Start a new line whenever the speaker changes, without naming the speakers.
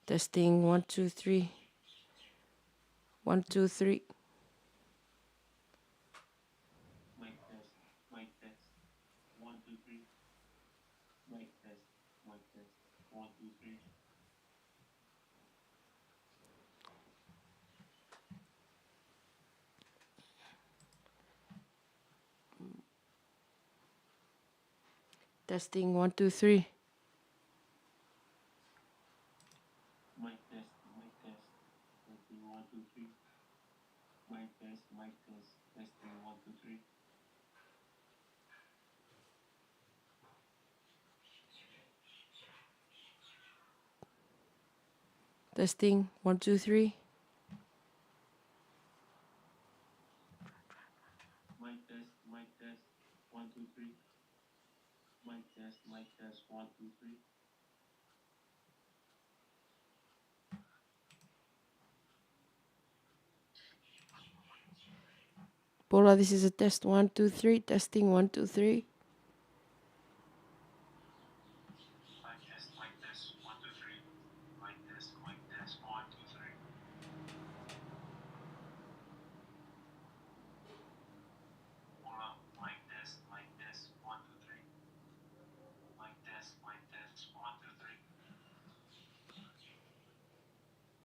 Testing 1 2 3. 1 2 3. Testing 1 2 3. Testing 1 2 3. Bula, this is a test 1 2 3. Testing 1 2 3.